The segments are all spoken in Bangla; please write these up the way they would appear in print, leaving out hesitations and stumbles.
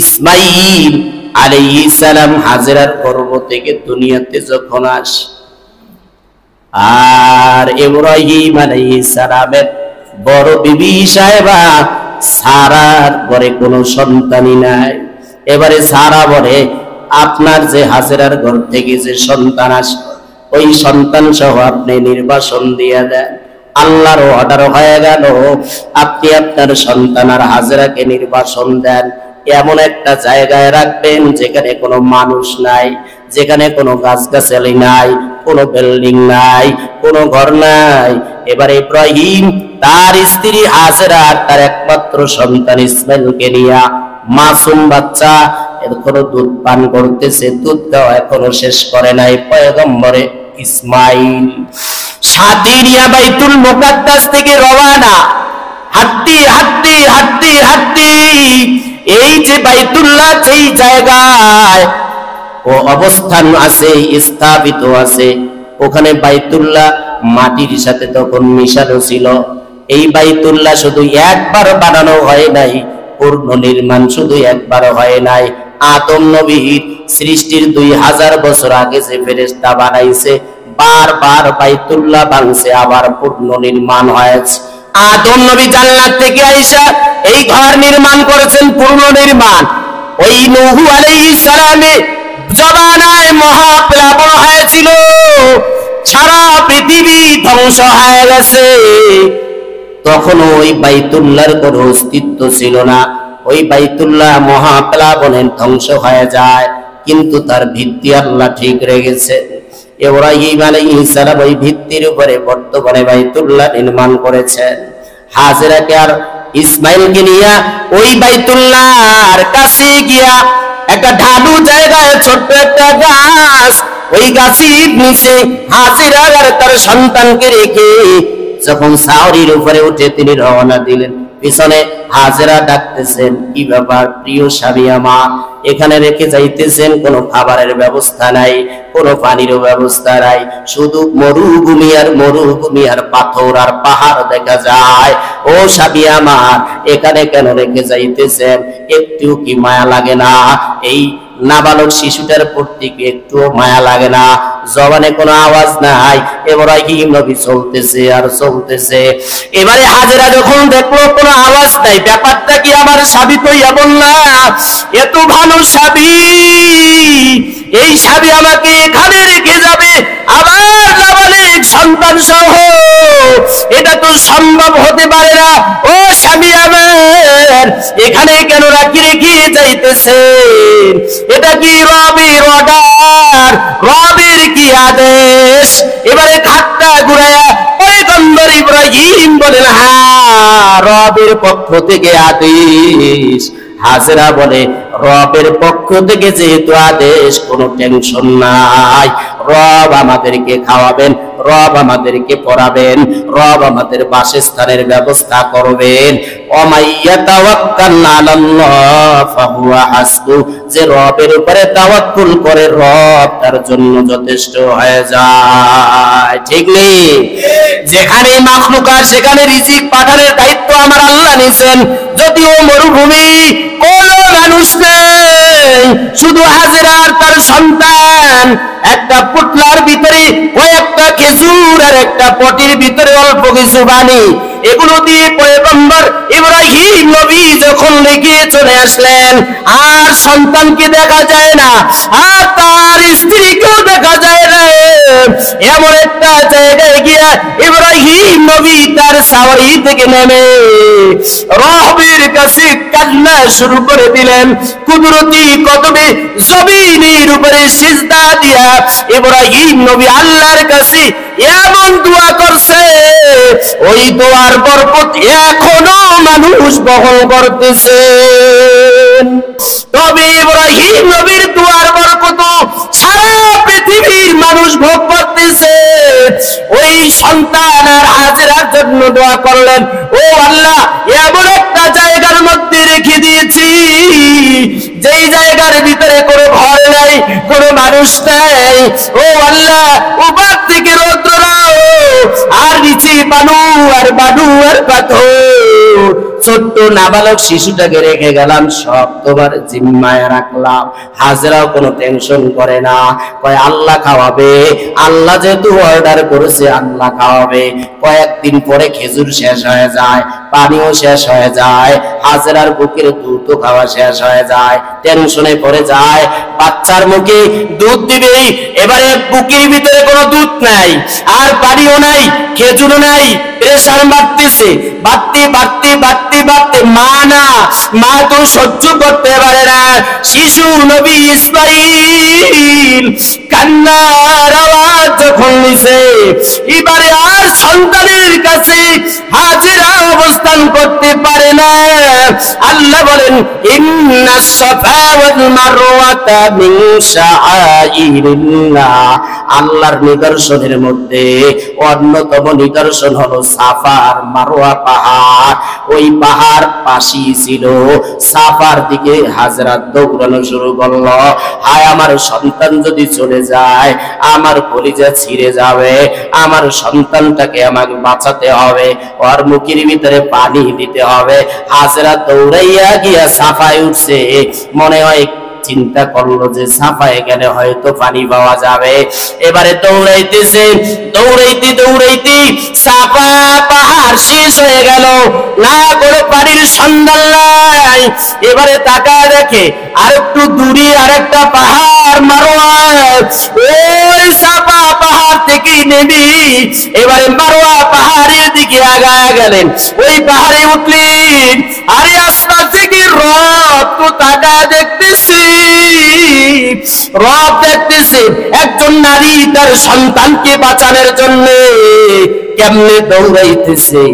ইসমাঈল আলাইহিস সালাম হাজেরার গর্ভ থেকে দুনিয়াতে যখন আসে, আর ইব্রাহিম আলাইহিস সালামের বড় বিবি সাহেবা সারার ঘরে কোনো সন্তানই নাই। এবারে সারা বলে, আপনার যে হাজেরার ঘর থেকে যে সন্তান আসে ওই সন্তান সহ আপনি নির্বাসন দিয়ে দেন। আল্লাহর অর্ডার হয়ে গেল, আপনি আপনার সন্তান আর হাজেরাকে নির্বাসন দেন, এমন একটা জায়গায় রাখবেন যেখানে কোনো মানুষ নাই, যেখানে কোনো গাছগাছালি নাই, কোনো বিল্ডিং নাই, কোনো ঘর নাই। এবার ইব্রাহিম তার স্ত্রী হাজেরা তার একমাত্র সন্তান ইসমাইলকে নিয়ে, মাসুম বাচ্চা এখনো দুধ পান করতেছে, দুধ দেওয়া এখনো শেষ করে নাই পয়গম্বরে ইসমাইল, সাথে নিয়ে বাইতুল মুকাদ্দাস থেকে রওনা। হাঁটতে হাঁটতে হাঁটতে হাঁটতে এই যে বাইতুল্লাহ যেই জায়গায় ও অবস্থান আছে, স্থাপিত আছে, ওখানে বাইতুল্লাহ মাটির সাথে তখন মিশানো ছিল। এই বাইতুল্লাহ শুধু একবার বানানো হয় নাই, পূর্ণ নির্মাণ শুধু একবার হয় নাই। আদম নবীর সৃষ্টির 2000 বছর আগে যে ফেরেশতা বানাইছে, বারবার বাইতুল্লাহ ভাঙছে, আবার পূর্ণ নির্মাণ হয়েছে। আদম নবী জান্নাত থেকে আইসা এই ঘর নির্মাণ করেছেন, পূর্ণ নির্মাণ। ওই নূহ আলাইহিস সালামের জমানায় মহাপ্লাবন হয়েছিল, সারা পৃথিবী ধ্বংস হয়ে গেছে। তখন ওই বাইতুল্লাহর কোনো অস্তিত্ব ছিল না। ওই বাইতুল্লাহ মহাপ্লাবনে ধ্বংস হয়ে যায়, কিন্তু তার ভিত্তি আল্লাহ ঠিক রেখেছে। ইব্রাহিম আলাইহিস সালাম ওই ভিত্তির উপরে বর্তমানে বাইতুল্লাহ নির্মাণ করেছেন। হাজেরাকে আর ইসমাইলকে নিয়ে ওই বাইতুল্লাহর কাছে গিয়া একটা ঢালু জায়গায় ছোট্ট একটা গাছ, ওই গাছের নিচে হাজেরা আর তার সন্তানকে রেখে যখন সাওরির উপরে উঠে তিনি রওনা দিলেন, পিছনে হাজেরা ডাকতেছেন, কি ব্যাপার প্রিয় স্বামী আমার, এখানে রেখে যাইতেছেন? কোনো খাবারের ব্যবস্থা নাই, কোনো পানিরও ব্যবস্থা নাই, শুধু মরুভূমি আর মরুভূমি আর পাথর আর পাহাড় দেখা যায়। ও স্বামী আমার, এখানে কেন রেখে যাইতেছেন? একটু কি মায়া লাগে না? এই নাবালক শিশুটার প্রতি একটু মায়া লাগে না? জবানে কোনো আওয়াজ নাই, ইব্রাহিম নবী চলতেছে আর চলতেছে। এবারে হাজেরা যখন দেখলো কোনো আওয়াজ নাই, ব্যাপারটা কি আমার স্বামী কইয়া বললা, এত ভালো স্বামী, এই স্বামী আমাকে এখানে রেখে যাবে আমার নাবালক সন্তান সহ? এটা তো সম্ভব হতে পারে না। ও স্বামী আমার, এখানে কেন রেখে যাইতেছে? এটা কি রবের অর্ডার, রবের কি আদেশ? এবারে ঘাটটা ঘুরায়া পয়গম্বর ইব্রাহিম বলেন, হ্যাঁ রবের পক্ষ থেকে আদেশ। হাজেরা বলে, রবের পক্ষ থেকে যেহেতু আদেশ, কোনো টেনশন নাই, রব আমাদেরকে খাওয়াবেন, রব আমাদেরকে পড়াবেন, রব আমাদের বাসস্থানের ব্যবস্থা করবেন। ওমাইয়া তাওয়াক্কাল আলাল্লাহ ফাহুয়া হাসবু, যে রবের উপরে তাওয়াক্কুল করে রব তার জন্য যথেষ্ট হয়ে যায়। ঠিক নেই? যেখানে মাখলুকাত সেখানে রিজিক পাঠানোর দায়িত্ব আমার আল্লাহ নিয়েছেন। যদিও মরুভূমি, কোন মানুষ নেই, শুধু হাজেরা আর তার সন্তান, একটা পুটলার ভিতরে কয়েকটা খেজুর আর একটা পটির ভিতরে অল্প কিছু পানি, এগুলো দিয়ে পয়গম্বর ইব্রাহিম নবী যখন রেখে চলে আসলেন, আর সন্তানকে দেখা যায় না, আর তার স্ত্রীকেও দেখা যায় না। এমন একটা জায়গায় গিয়া ইব্রাহিম নবী তার সাওয়ারি থেকে নেমে রবের কাছে কান্না শুরু করে দিলেন। কুদরতি কদমে জমিনের উপরে সিজদা দিয়া ইব্রাহিম নবী আল্লাহর কাছে এমন দোয়া করছে, ওই দোয়ার বরকত এখনো মানুষ বহন করতেছে। তবে ইব্রাহিম নবীর দোয়ার বরকত সারা পৃথিবীর মানুষ ভোগ করতেছে। ওই সন্তান আর হাজেরার জন্য দোয়া করলেন, ও আল্লাহ, এমন একটা জায়গার মধ্যে রেখে দিয়েছি যেই জায়গার ভিতরে কোনো ঘর নাই, কোনো মানুষ নাই। ও আল্লাহ, উপর থেকে রৌদ্র আর নিচে বালু আর পাথর, ছোট্ট নাবালক শিশুটাকে রেখে গেলাম, সব তোমার জিম্মায় রাখলাম। হাজেরাও কোনো টেনশন করে না, কয় আল্লাহ খাওয়াবে, আল্লাহ যেহেতু অর্ডার করেছে আল্লাহ খাওয়াবে। কয়েকদিন পরে খেজুর শেষ হয়ে যায়, পানিও শেষ হয়ে যায়, হাজেরার বুকের দুধও খাওয়া শেষ হয়ে যায়। টেনশনে পড়ে যায়, বাচ্চার মুখে দুধ দিবেই, এবারে বুকের ভিতরে কোনো দুধ নাই, আর পানিও নাই, খেজুরও নাই। প্রেশার বাড়তেছে, বাড়তে বাড়তে বাড়তে বাড়তে মা তো সহ্য করতে পারে না। শিশু নবী ইসমাইল কান্নার আওয়াজ যখন নিছে, এবারে আর সন্তানের কাছে হাজেরা অবস্থান করতে পারে না। আল্লাহ বলেন ইন্নাস সাফা ওয়াল মারওয়াতা মিন শাআইরিল্লাহ, আল্লাহর নিদর্শনের মধ্যে অন্যতম নিদর্শন হলো সাফা আর মারওয়া পাহাড়। ওই পাহাড় পাশি ছিল, সাফার দিকে হাজরা দৌড়ানো শুরু করলো। হায় আমার সন্তান যদি চলে যায়, আমার কলিজা ছিঁড়ে যাবে, আমার সন্তানটাকে আমাকে বাঁচাতে হবে, ওর মুখের ভিতরে পানি দিতে হবে। হাজরা দৌড়াইয়া গিয়া সাফায় উঠছে, মনে হয় চিন্তা করলো যে সাফায় গেলে হয়তো পানি পাওয়া যাবে। এবারে দৌড়াইতেছে, দৌড়াইতে দৌড়াইতে সাফা পাহাড় শেষ হয়ে গেল, না কোনো পানির সন্ধান নাই। এবারে তাকায় দেখে আর একটু দূরে আরেকটা পাহাড় মারওয়া, ওই সাফা পাহাড় থেকে নেমে এবারে মারওয়া পাহাড়ের দিকে আগায় গেলেন। ওই পাহাড়ে উঠলেন, আরে আসমান থেকে রব তো তাকায় দেখতেছি, রব দেখতেছে একজন নারী তার সন্তানকে বাঁচানোর জন্য কেমনে দৌড়াইতেছে,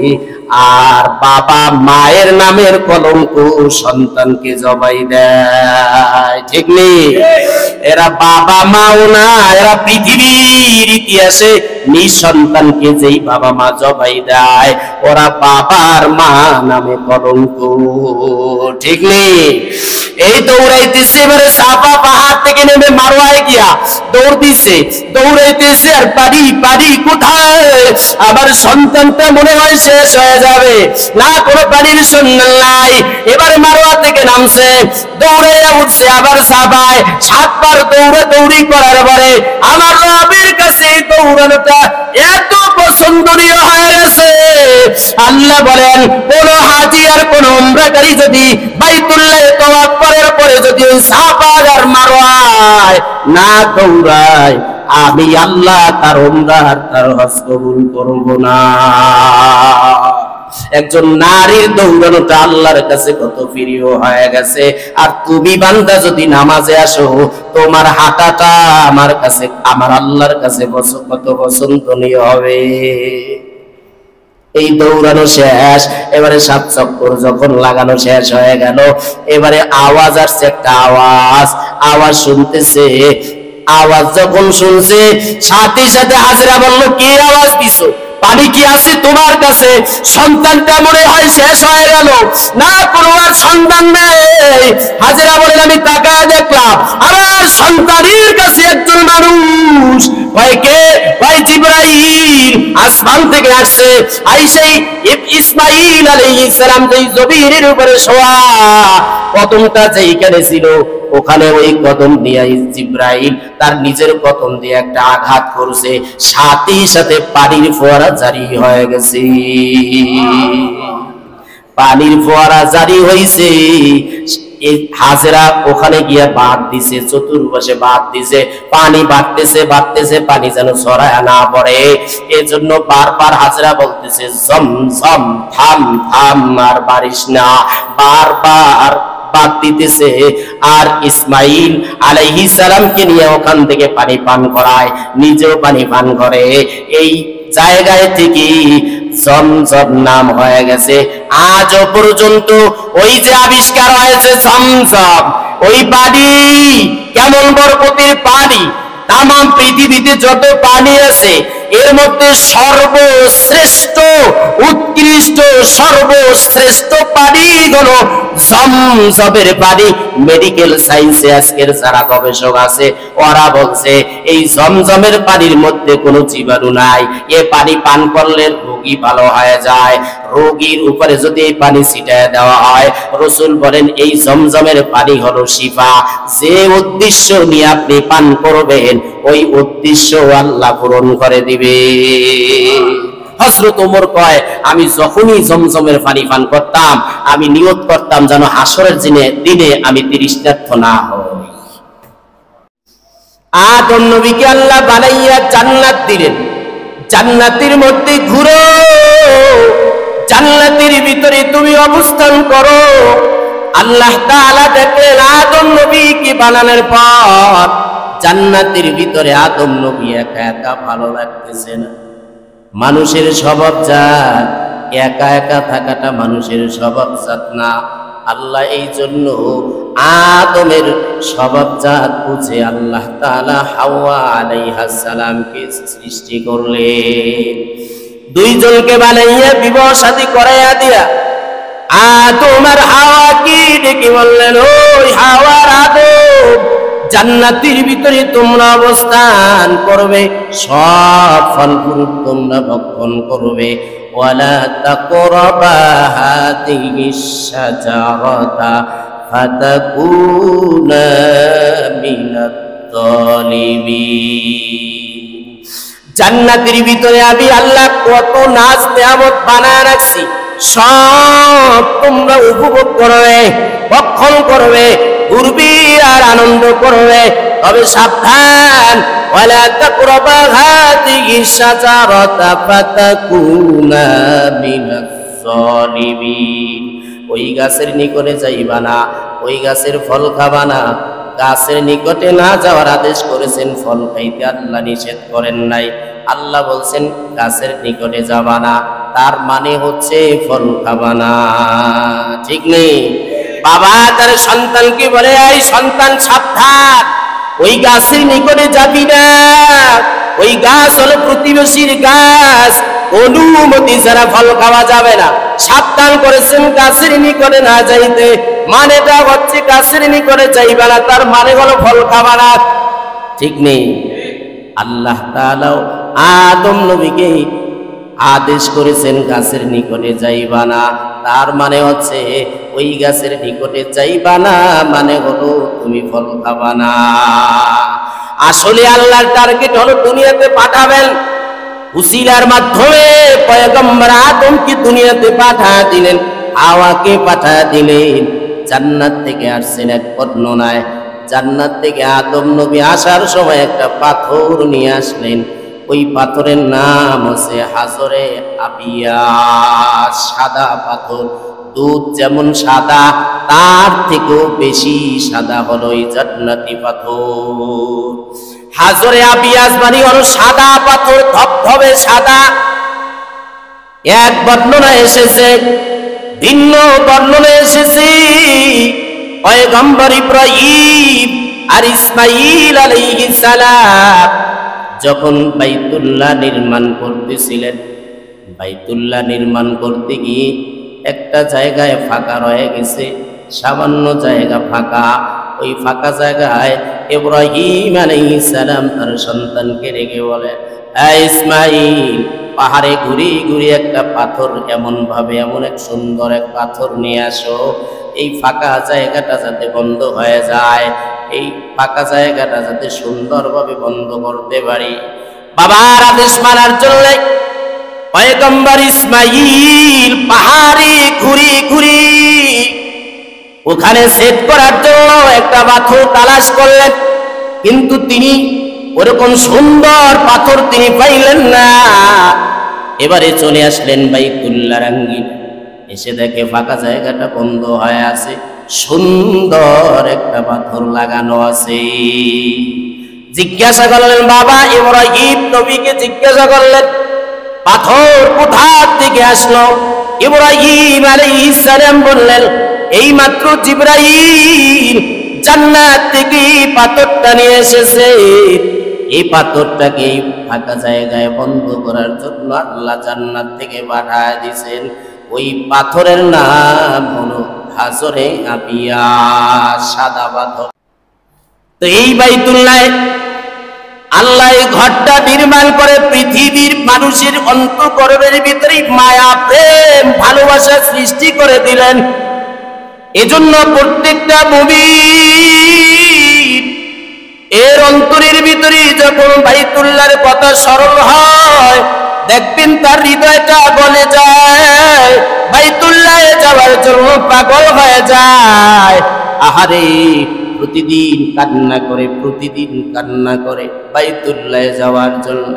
আর বাবা মায়ের নামের কলঙ্ক সন্তানকে জবাই দেয়। ঠিক নেই? এরা বাবা মাও না, এরা পৃথিবীর ইতিহাসে নিঃসন্তানকে যেই বাবা মা জবাই দেয়, ওরা বাবার মা নামে কলঙ্ক। ঠিক নেই? এই দৌড়াইতেছে, এবারে সাফা পাহাড় থেকে নেমে মারওয়ায় গিয়া দৌড় দিছে, দৌড়াইতেছে আর পারি পারি কোথায়, আবার সন্তানটা মনে হয় শেষ হয়ে যাবে, না কোনো পানির সন্ধান নাই। এবারে মারওয়া থেকে নামছে, দৌড়াইয়া উঠছে আবার সাফায়, 7 বার দৌড়ে দৌড়ি করার পরে আমার রবের কাছে দৌড়ানোটা এত পছন্দনীয় হয়ে গেছে। আল্লাহ বলেন কোন হাজি আর কোন উমরাকারী যদি বাইতুল্লাহ তওয়াফ করার পরে যদি ওই সাফা আর মারওয়ায় না দৌড়ায়, আমি আল্লাহ তার উমরা আর তার হজ কবুল করব না। একজন নারীর দৌড়ানোটা আল্লাহর কাছে কত প্রিয় হয়ে গেছে। আর তুমি বান্দা যদি নামাজে আসো, তোমার হাঁটাটা আমার কাছে, আমার আল্লাহর কাছে কত পছন্দনীয় হবে। এই দৌড়ানো শেষ, এবারে 7 চক্কর যখন লাগানো শেষ হয়ে গেল, এবারে আওয়াজ আসছে, একটা আওয়াজ শুনতেছে। আওয়াজ যখন শুনছে, সাথে সাথে হাজেরা বলল কে আওয়াজ দিছো, পানি কি আছে তোমার কাছে? সন্তানটা মনে হয় শেষ হয়ে গেল, না কোনো আর সন্তান নেই। হাজেরা বলেন আমি তাকায় দেখলাম আমার সন্তানের কাছে একজন মানুষ, ভাই কে? ভাই জিবরাইল আসমান থেকে আসছে, আইসেই ইসমাইল আলাইহিস সালাম যেই জমিনের উপরে শোয়া, কদমটা যেইখানে ছিল ওখানে ওই কদম দিয়ে জিবরাইল তার নিজের কদম দিয়ে একটা আঘাত করছে, সাথে সাথে পানির ফোয়ারা জারি হয়ে গেছে। পানির ফোয়ারা জারি হয়েছে। হাজেরা ওখানে গিয়ে বাঁধ দিছে, চতুর্পাশে বাঁধ দিছে, পানি বাড়তেছে বাড়তেছে, পানি যেন ছড়ায় না পড়ে। এজন্য বারবার হাজেরা বলতেছে জম জম, থাম থাম, আর বারিশ না, বারবার বাদ দিতেছে। আর ইসমাইল আলাইহিস সালামকে নিয়ে ওখান থেকে পানি পান করায়, নিজেও পানি পান করে। এই জায়গায় থেকে জমজম নাম হয়ে গেছে। আজও পর্যন্ত ওই যে আবিষ্কার হয়েছে জমজম, ওই পানি কেমন বরকতের পানি, তামাম পৃথিবীতে যত পানি আছে এর মধ্যে সর্বশ্রেষ্ঠ উৎকৃষ্ট সর্বশ্রেষ্ঠ পানি হলো জমজমের পানি। মেডিকেল সায়েন্সে আজকের যারা গবেষক আছে ওরা বলছে এই জমজমের পানির মধ্যে কোনো জীবাণু নাই, এ পানি পান করলে রোগী ভালো হয়ে যায়। রোগীর উপরে যদি এই পানি ছিটায় দেওয়া হয়, রাসূল বলেন এই জমজমের পানি হলো শিফা। যে উদ্দেশ্য নিয়ে আপনি পান করবেন ওই উদ্দেশ্য আল্লাহ পূরণ করে দিবে। হযরত ওমর কয়, আমি যখনই জমজমের পানি পান করতাম আমি নিয়ত করতাম যেন হাসরের দিনে আমি তৃষ্ণার্ত না হই। আদম নবীকে আল্লাহ বানাইয়া জান্নাত দিলেন, জান্নাতের মধ্যে ঘুরো, জান্নাতের ভিতরে তুমি অবস্থান করো। আল্লাহ তাআলা দেখলেন আদম নবীকে বানানোর পর জান্নাতের ভিতরে আদম নবী একা একা ভালো লাগতেছে না। মানুষের স্বভাবজাত একা একা থাকাটা মানুষের স্বভাবজাত না। আল্লাহ এই জন্য আদমের স্বভাবজাত বুঝে আল্লাহ তাআলা হাওয়া আলাইহিস সালামকে সৃষ্টি করলেন। দুইজনকে বানাইয়া বিবাহ শাদী করাইয়া দিয়া আদম আর হাওয়াকে ডেকে বললেন, ওই হাওয়া আর আদম, জান্নাতের ভিতরে তোমরা অবস্থান করবে, সব ফল ফ্রুট তোমরা ভক্ষণ করবে। ওয়ালা তাকরাবা হাযিহিশ শাজারাতা ফাতাকুনা মিনাত যালিমিন। জান্নাতের ভিতরে আমি আল্লাহ কত নাজ নেয়ামত বানায় রাখছি, সব তোমরা উপভোগ করবে, ভক্ষণ করবে, ঘুরবে আর আনন্দ করবে। তবে সাবধান, ওয়ালা তাকরাবা হাযিহিশ শাজারাতা ফাতাকুনা মিনাজ যালিমিন। ওই গাছের নিকটে যাইবা না, ওই গাছের ফল খাবা না। গাছের নিকটে না যাওয়ার আদেশ করেছেন, ফল খাইতে আল্লাহ নিষেধ করেন নাই। আল্লাহ বলছেন গাছের নিকটে যাবা না, তার মানে হচ্ছে ফল খাবা না। ঠিক নেই? বাবা তার সন্তানকে বলে, এই সন্তান সাবধান, ওই গাছের নিকটে যাবি না, ওই গাছ হলো প্রতিবেশীর গাছ, অনুমতি ছাড়া ফল খাওয়া যাবে না। সাবধান করেছেন গাছের নিকটে না যাইতে, মানেটা হচ্ছে গাছের নিকটে যাইবা না, তার মানে হলো ফল খাবা না। ঠিক নেই? আল্লাহ তাআলা আদম নবীকে আদেশ করেছেন গাছের নিকটে যাইবা না, তার মানে হচ্ছে ওই গাছের নিকটে যাইবা না মানে হলো তুমি ফল খাবা না। আসলে আল্লাহর টার্গেট হলো দুনিয়াতে পাঠাবেন, উসিলার মাধ্যমে পয়গম্বর আদমকে দুনিয়াতে পাঠা দিলেন, হাওয়াকে পাঠা দিলেন। জান্নাত থেকে আসছেন এক বর্ণনায়, জান্নাত থেকে আদম নবী আসার সময় একটা পাথর নিয়ে আসলেন। ওই পাথরের নাম হচ্ছে হাজরে আবিয়াস, সাদা পাথর। দুধ যেমন সাদা তার থেকেও বেশি সাদা হলো এই জান্নাতি পাথর। হাজরে আবিয়াস মানে হলো সাদা পাথর, ধবধবে সাদা। এক বর্ণনা এসেছে, ভিন্ন বর্ণনা এসেছে পয়গম্বর ইব্রাহিম আর ইসমাঈল আলাইহিস সালাম যখন বাইতুল্লাহ নির্মাণ করতেছিলেন, বাইতুল্লাহ নির্মাণ করতে গিয়ে একটা জায়গায় ফাঁকা রয়ে গেছে, সামান্য জায়গা ফাঁকা। ওই ফাঁকা জায়গায় ইব্রাহিম আলাইহিস সালাম তার সন্তানকে রেখে বলে, ইসমাঈল, পাহাড়ে ঘুরি ঘুরি একটা পাথর এমন এক সুন্দর এক পাথর নিয়ে আসো, এই ফাঁকা জায়গাটা যাতে বন্ধ হয়ে যায়, এই ফাঁকা জায়গাটা যাতে সুন্দরভাবে বন্ধ করতে পারি। বাবার আদেশ মানার জন্য পয়গম্বর ইসমাঈল পাহাড়ে ঘুরি ঘুরি ওখানে সেট করার জন্য একটা পাথর তালাশ করলেন, কিন্তু তিনি ওরকম সুন্দর পাথর তিনি পাইলেন না। এবারে চলে আসলেন বাইতুল্লাহর আঙ্গিনায়, এসে দেখে ফাঁকা জায়গাটা বন্ধ হয়ে আছে, সুন্দর একটা পাথর লাগানো আছে। জিজ্ঞাসা করলেন, বাবা ইব্রাহিম নবীকে জিজ্ঞাসা করলেন, পাথর কোথা থেকে আসলো? ইব্রাহিম আলাইহিস সালাম বললেন, এই মাত্র জিবরাইল জান্নাত থেকে পাথরটা নিয়ে এসেছে। এই পাথরটাকে এই ফাঁকা জায়গায় বন্ধ করার জন্য আল্লাহ জান্নাত থেকে পাঠায় দিয়েছেন। ওই পাথরের নাম হলো হাজরে আবিয়া, সাদা পাথর। তো এই বাইতুল্লাহ আল্লাহ এই ঘরটা নির্মাণ করে পৃথিবীর মানুষের অন্তঃকরণের ভিতরে মায়া, প্রেম, ভালোবাসা সৃষ্টি করে দিলেন। এজন্য প্রত্যেকটা মুমিন এর অন্তরের ভিতরে যখন বাইতুল্লাহর কথা স্মরণ হয়, দেখবেন তার হৃদয়টা গলে যায়, বাইতুল্লাহে যাওয়ার জন্য পাগল হয়ে যায়। আহারে প্রতিদিন কান্না করে বাইতুল্লাহে যাওয়ার জন্য।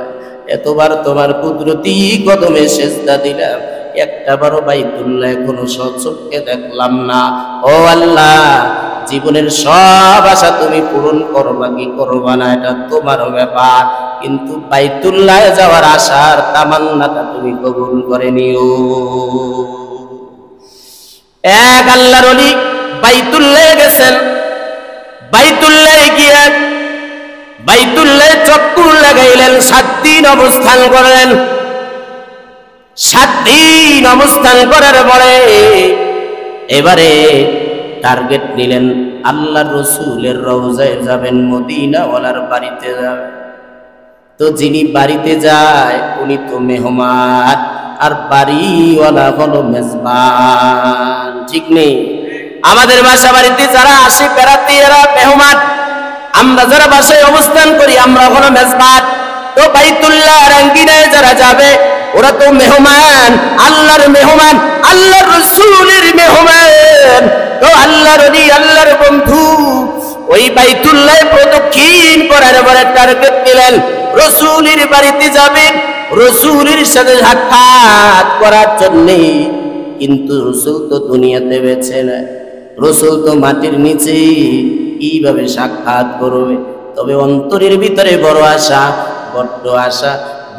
এতবার তোমার কুদরতি কদমে সেজদা দিলাম, একটা বারো বাইতুল্লাহ কোনো সচক্ষে দেখলাম না। ও আল্লাহ, জীবনের সব আশা তুমি পূরণ করবা কি করবা না এটা তোমার ব্যাপার, কিন্তু বাইতুল্লাহ যাওয়ার আশার তামান্নাটা তুমি কবুল করে নিও। এক আল্লাহর ওলি বাইতুল্লাহ গেছেন, বাইতুল্লাহে গিয়ে বাইতুল্লাহে চক্ষু লাগাইলেন, 7 দিন অবস্থান করলেন। 7 দিন অবস্থান করার পরে এবারে টার্গেট নিলেন, আল্লাহর রাসূলের রওজায় যাবেন, মদিনাওয়ালার বাড়িতে যাবেন। তো যিনি বাড়িতে যায় উনি তো মেহমান, আর বাড়িওয়ালা হলো মেজবান, ঠিক নেই? আমাদের বাসা বাড়িতে যারা আসে বেড়াতে এরা মেহমান, আমরা যারা বাসায় অবস্থান করি আমরা হলো মেজবান। তো বাইতুল্লাহর আঙ্গিনায় যারা যাবে ওরা তো মেহমান, আল্লাহর মেহমান, আল্লাহর রাসূলের মেহমান। তো আল্লাহর ওলি, আল্লাহর বন্ধু ওই বাইতুল্লাহ প্রদক্ষিণ করার পরে টার্গেট দিলেন রাসূলের বাড়িতে যাবেন, রাসূলের সাথে সাক্ষাৎ করার জন্য। কিন্তু রাসূল তো দুনিয়াতে বেঁচে নাই, রাসূল তো মাটির নিচে, কিভাবে সাক্ষাৎ করবে? তবে অন্তরের ভিতরে বড় আশা,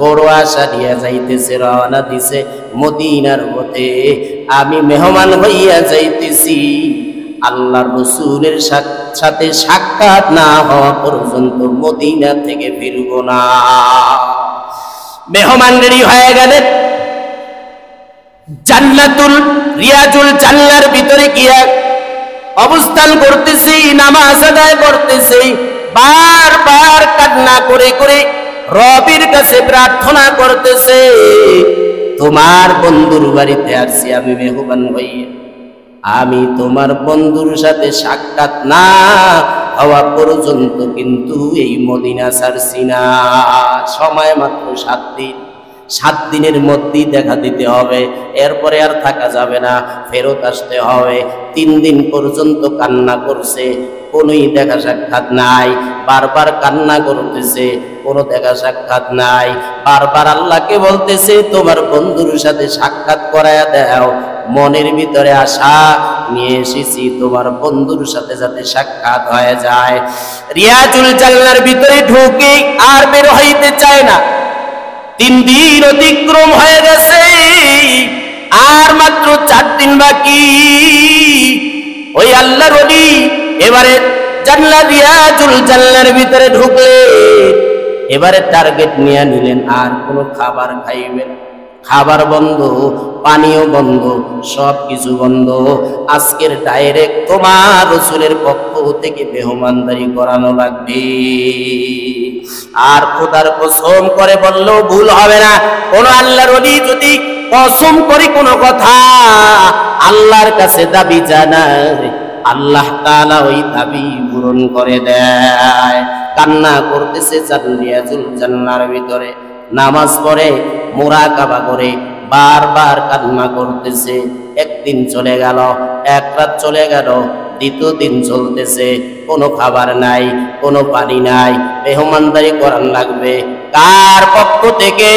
বড় আশা নিয়ে যাইতেছে, রওনা দিছে মদিনার পথে। আমি মেহমান হইয়া যাইতেছি, আল্লাহর রাসূলের সাথে সাক্ষাৎ না হওয়া পর্যন্ত মদিনা থেকে ফিরব না। মেহমান রেডি হয়ে গেলেন, জান্নাতুল রিয়াজুল জান্নার ভিতরে গিয়া অবস্থান করতেছি, নামাজ আদায় করতেছি, বারবার কান্না করে করে রবের কাছে প্রার্থনা করতেছে, তোমার বন্ধুর বাড়িতে আসছি আমি মেহমান হইয়া, আমি তোমার বন্ধুর সাথে সাক্ষাৎ না হওয়া পর্যন্ত কিন্তু এই মদিনা ছাড়ছি না। সময় মাত্র 7 দিন, 7 দিনের মধ্যেই দেখা দিতে হবে, এরপরে আর থাকা যাবে না, ফেরত আসতে হবে। 3 দিন পর্যন্ত কান্না করছে, কোনোই দেখা সাক্ষাৎ নাই, বারবার কান্না করতেছে, কোনো দেখা সাক্ষাৎ নাই। বারবার আল্লাহকে বলতেছে তোমার বন্ধুর সাথে সাক্ষাৎ করায়া দাও, মনের ভিতরে আশা নিয়ে এসেছি তোমার বন্ধুর সাথে যাতে সাক্ষাৎ হয়ে যায়। রিয়াজুল জান্নার ভিতরে ঢুকে আর বের হইতে চায় না। 3 দিন অতিক্রম হয়ে গেছে, আর মাত্র 4 দিন বাকি। ওই আল্লাহর ওলি এবারে জান্নাত রিয়াজুল জান্নার ভিতরে ঢুকলে এবারে টার্গেট নিয়ে নিলেন, আর কোনো খাবার খাইবেন, খাবার বন্ধ, পানীয় বন্ধ, সব কিছু বন্ধ। আজকের ডাইরেক্ট তোমার রাসূলের পক্ষ থেকে মেহমানদারি করানো লাগবে। আর খোদার কসম করে বললেও ভুল হবে না, কোন আল্লাহর ওলি যদি কসম করে কোনো কথা আল্লাহর কাছে দাবি জানায়, আল্লাহ তাআলা ওই দাবি পূরণ করে দেয়। কান্না করতেছে রিয়াজুল জান্নার ভিতরে, নামাজ পড়ে, মুরাকাবা করে, বারবার কান্না করতেছে। 1 দিন চলে গেল, 1 রাত চলে গেল, 2য় দিন চলতেছে, কোনো খাবার নাই, কোনো পানি নাই, মেহমানদারি করার লাগবে। কার পক্ষ থেকে?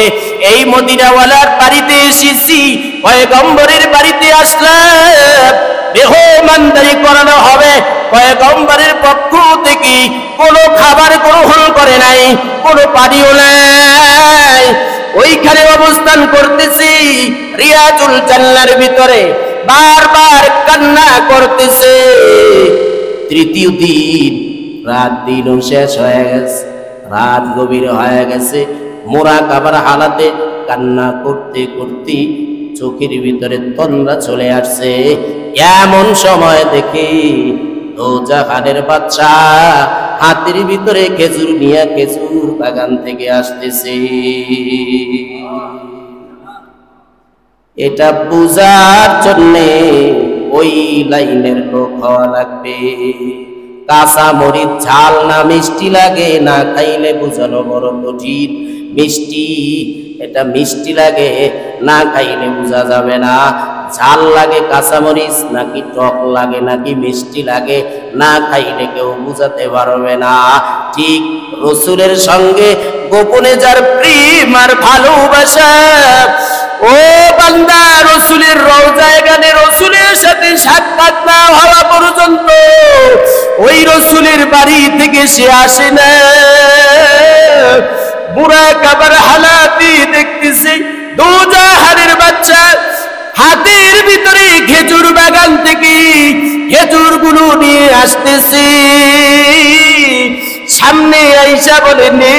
এই মদিনাওয়ালার বাড়িতে এসেছি, পয়গম্বরের বাড়িতে আসলাম, মেহমানদারি করানো হবে। পয়গম্বরের পক্ষ থেকে কোনো খাবার গ্রহণ করে নাই, কোনো পানিও নাই, ওইখানে অবস্থান করতেছি রিয়াজুল জান্নার ভিতরে, বারবার কান্না করতেছে। 3য় দিন, রাত দিনও শেষ হয়ে গেছে, রাত গভীর হয়ে গেছে, মুরাকাবার হালাতে কান্না করতে করতে চোখের ভিতরে তন্দ্রা চলে আসছে। এমন সময় দেখি দোজাহানের বাদশা হাতের ভিতরে খেজুর নিয়ে খেজুর বাগান থেকে আসতেছে। এটা বুঝার জন্যে ওই লাইনের লোক হওয়া লাগবে। কাঁচা মরিচ ঝাল না মিষ্টি লাগে, না খাইলে বুঝানো বড় কঠিন। মিষ্টি, এটা মিষ্টি লাগে, না খাইলে বোঝা যাবে না। ঝাল লাগে কাঁচা মরিচ নাকি টক লাগে নাকি মিষ্টি লাগে, না খাইলে কেউ বুঝাতে পারবে না। ঠিক রসুলের সঙ্গে গোপনে যার প্রেম আর ভালোবাসা, ও বান্দা, রসুলের রওজায় গেলে রসুলের সাথে সাক্ষাৎ না হওয়া পর্যন্ত ওই রসুলের বাড়ি থেকে সে আসে না। মুরাকাবার হালাতে দেখতেছে দোজাহানের বাচ্চা হাতের ভিতরে খেজুর বাগান থেকে খেজুর গুলো নিয়ে আসতেছে। সামনে আইসা বলে, নে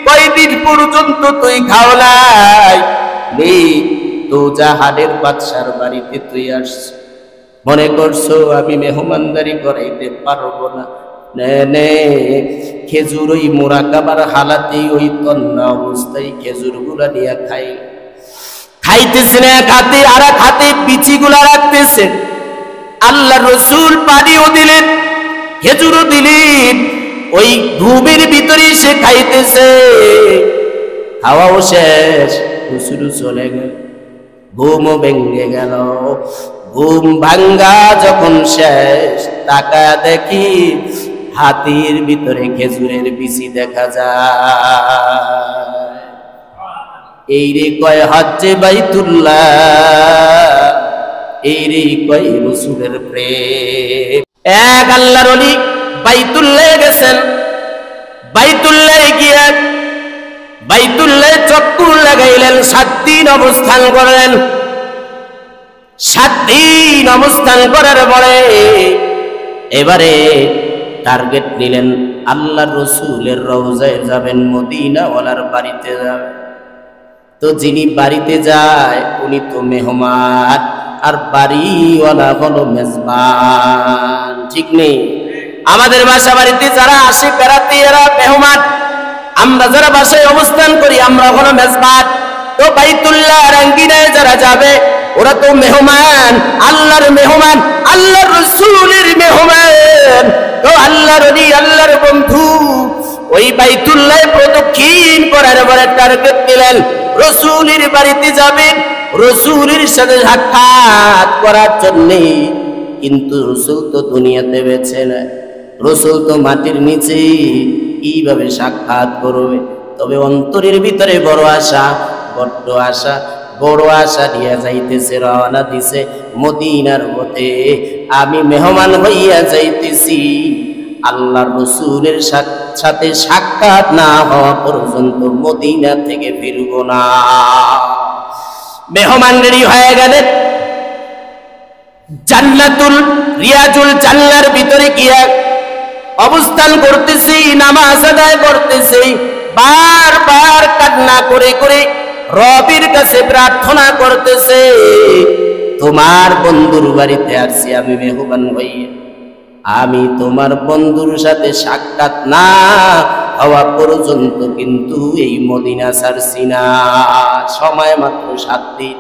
কয়দিন পর্যন্ত তুই খাওয়ালাই? নে, দোজাহানের বাদশার বাড়িতে তুই আসছ, মনে করছো আমি মেহমানদারি করাইতে পারবো না? নে, খেজুর ওই মুরাকাবার হালাতে ওই তন্না অবস্থায় খেজুর গুলা নিয়ে খাইতেছে না, খাতে আর খাতে বিচি গুলা রাখতেছে। আল্লাহ রসুল পানিও দিলেন, খেজুরও দিলেন, ওই ঘুমের ভিতরে সে খাইতেছে। খাওয়াও শেষ, রসুলও চলে গেল, ঘুমও ভেঙে গেল। ঘুম ভাঙ্গা যখন শেষ, তাকা দেখি হাতির ভিতরে খেজুরের বিচি দেখা যায়। এই রে কয় হজ্জে বাইতুল্লাহ, এই রে কয় রসুলের প্রেম। এক আল্লাহর ওলি বাইতুল্লাহ গেছেন, বাইতুল্লাহ গিয়ে বাইতুল্লাহ চক্কর লাগাইলেন, 7 দিন অবস্থান করলেন। 7 দিন অবস্থান করার পরে এবারে টার্গেট নিলেন, আল্লাহ রসুলের রওজায় যাবেন, মদিনাওয়ালার বাড়িতে যাবেন। তো যিনি বাড়িতে যায় উনি তো মেহমান, আর বাড়িওয়ালা হলো মেজবান, ঠিক নেই? আমাদের বাসা বাড়িতে যারা আসে বেড়াতে এরা মেহমান, আমরা যারা বাসায় অবস্থান করি আমরা হলো মেজবান। তো বাইতুল্লাহ আঙ্গিনায় যারা যাবে ওরা তো মেহমান, আল্লাহর মেহমান, আল্লাহর রসুলের মেহমান। তো আল্লাহর ওলি, আল্লাহর বন্ধু ওই বাইতুল্লাহ প্রদক্ষিণ করার পরে টার্গেট দিলেন রসুলের বাড়িতে যাবেন, রসুলের সাথে সাক্ষাৎ করার জন্যে। কিন্তু রসুল তো দুনিয়াতে বেঁচে না, রসুল তো মাটির নিচে, কিভাবে সাক্ষাৎ করবে? তবে অন্তরের ভিতরে বড় আশা, বড্ড আশা, বড় আশা নিয়ে যাইতেছে, রওনা দিছে মদিনার পথে। আমি মেহমান হইয়া যাইতেছি, আল্লাহ রসুলের সাথে সাক্ষাৎ না হওয়া পর্যন্ত মদিনা থেকে ফিরব না। মেহমান রেডি হয়ে গেলেন, জান্নাতুল রিয়াজুল জান্নার ভিতরে গিয়া অবস্থান করতেছি, নামাজ আদায় করতেছি, বারবার কান্না করে করে রবের কাছে প্রার্থনা করতেছে, তোমার বন্ধুর বাড়িতে আসছি আমি মেহমান হইয়া, আমি তোমার বন্ধুর সাথে সাক্ষাৎ না হওয়া পর্যন্ত কিন্তু এই মদিনা ছাড়ছি না। সময় মাত্র 7 দিন,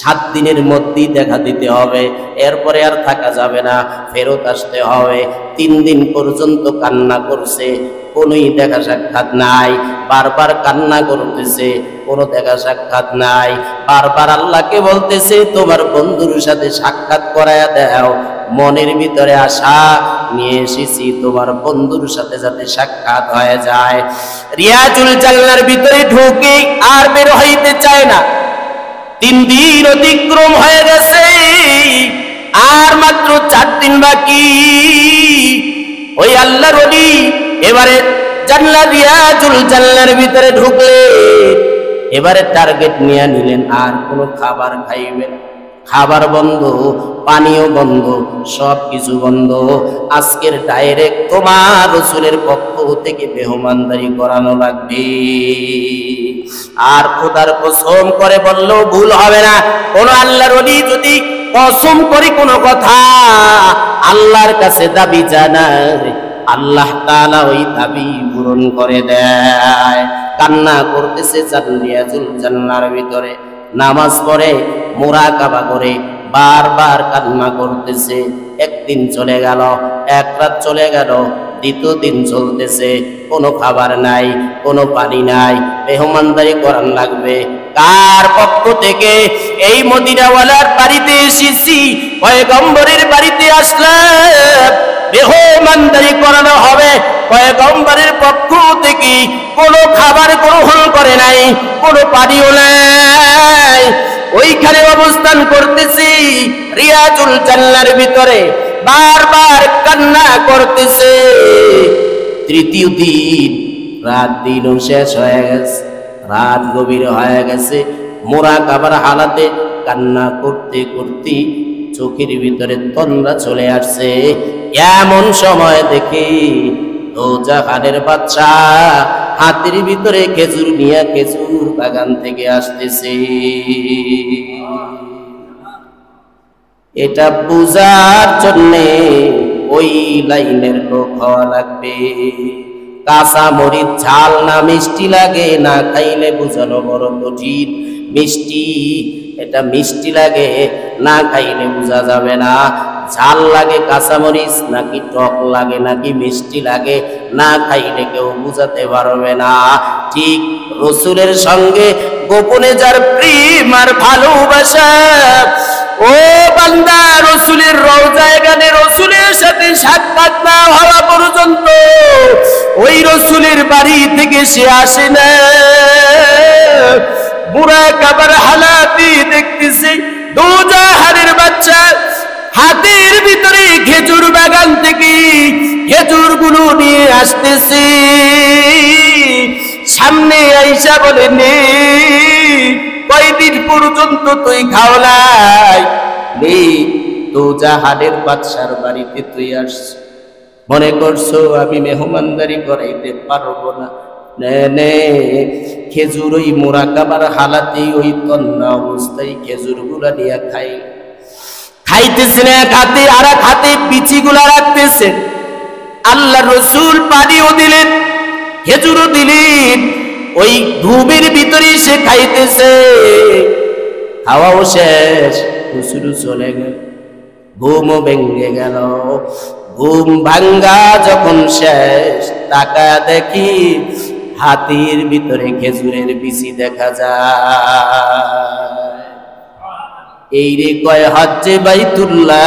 7 দিনের মধ্যেই দেখা দিতে হবে, এরপরে আর থাকা যাবে না, ফেরত আসতে হবে। 3 দিন পর্যন্ত কান্না করছে, কোনোই দেখা সাক্ষাৎ নাই, বারবার কান্না করতেছে, কোনো দেখা সাক্ষাৎ নাই। বারবার আল্লাহকে বলতেছে তোমার বন্ধুর সাথে সাক্ষাৎ করায়া দাও, মনের ভিতরে আশা নিয়ে এসেছি তোমার বন্ধুর সাথে যাতে সাক্ষাৎ হয়ে যায়। রিয়াজুল জান্নার ভিতরে ঢুকে আর বের হইতে চায় না। 3 দিন অতিক্রম হয়ে গেছে, আর মাত্র 4 দিন বাকি। ওই আল্লাহর ওলি এবারে জান্নাত রিয়াজুল জান্নার ভিতরে ঢুকলে এবারে টার্গেট নিয়ে নিলেন, আর কোনো খাবার খাইবে না, খাবার বন্ধ, পানীয় বন্ধ, সব কিছু বন্ধ। আজকের ডাইরেক্ট তোমার রাসূলের পক্ষ থেকে মেহমানদারি করানো লাগবে। আর খোদার কসম করে বললেও ভুল হবে না, কোন আল্লাহর ওলি যদি কসম করে কোন কথা আল্লাহর কাছে দাবি জানায়, আল্লাহ তাআলা ওই দাবি পূরণ করে দেয়। কান্না করতেছে জান্নাতুল জান্নার ভিতরে, নামাজ পড়ে, মুরাকাবা করে, বারবার কান্না করতেছে। একদিন চলে গেল, এক রাত চলে গেল, দ্বিতীয় দিন চলতেছে, কোনো খাবার নাই, কোনো পানি নাই, মেহমানদারি করান লাগবে। কার পক্ষ থেকে? এই মদিনাওয়ালার বাড়িতে এসেছি, পয়গম্বরের বাড়িতে আসলাম, মেহমানদারি করানো হবে। পয়গম্বরের পক্ষ থেকে কোনো খাবার গ্রহণ করে নাই, কোনো পানিও নাই, ওইখানে অবস্থান করতেছি রিয়াজুল জান্নার ভিতরে, বারবার কান্না করতেছে। তৃতীয় দিন, রাত দিনও শেষ হয়ে গেছে, রাত গভীর হয়ে গেছে, মুরাকাবার হালাতে কান্না করতে করতে চোখের ভিতরে তন্দ্রা চলে আসছে। এমন সময় দেখি দোজাহানের বাদশা হাতের ভিতরে খেজুর নিয়ে খেজুর বাগান থেকে আসতেছে। এটা বুঝার জন্যে ওই লাইনের লোক হওয়া লাগবে। কাঁচা মরিচ ঝাল না মিষ্টি লাগে, না খাইলে বুঝানো বড় কঠিন। মিষ্টি, এটা মিষ্টি লাগে, না খাইলে বোঝা যাবে না। ঝাল লাগে কাঁচামরিচ নাকি টক লাগে নাকি মিষ্টি লাগে, না খাইলে কেউ বুঝাতে পারবে না। ঠিক রাসূলের সঙ্গে গোপনে যার প্রেম আর ভালোবাসা, ও বান্দা, রাসূলের রওজায় গেলে রাসূলের সাথে সাক্ষাৎ না হওয়া পর্যন্ত ওই রাসূলের বাড়ি থেকে সে আসে না। মুরাকাবার হালাতে দেখতেছে দোজাহানের বাচ্চা হাতের ভিতরে খেজুর বাগান থেকে খেজুর গুলো নিয়ে আসতেছে। সামনে আইসা বলে, নে, কয়দিন পর্যন্ত তুই খাওয়ালাই? নে, দোজাহানের বাদশার বাড়িতে তুই আসছ, মনে করছো আমি মেহমানদারি করাইতে পারবো না? নে নে, খেজুর ওই মুরাকাবার হালাতেই ওই তন্না অবস্থায় খেজুর গুলা নিয়ে খাই। খাইতেছে না এক হাতে, আর এক হাতে বিচি গুলা রাখতেছে। আল্লাহ রসুল পানিও দিলেন, খেজুরও দিলেন, ওই ঘুমের ভিতরে সে খাইতেছে। খাওয়াও শেষ, হুসুরু চলে গেল, ঘুমও ভেঙে গেল। ঘুম ভাঙ্গা যখন শেষ, তাকা দেখি হাতির ভিতরে খেজুরের বিচি দেখা যায়। এই রে কয় হজ্জে বাইতুল্লাহ,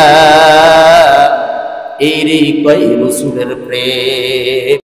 এই রে কয় রাসূলের প্রেম।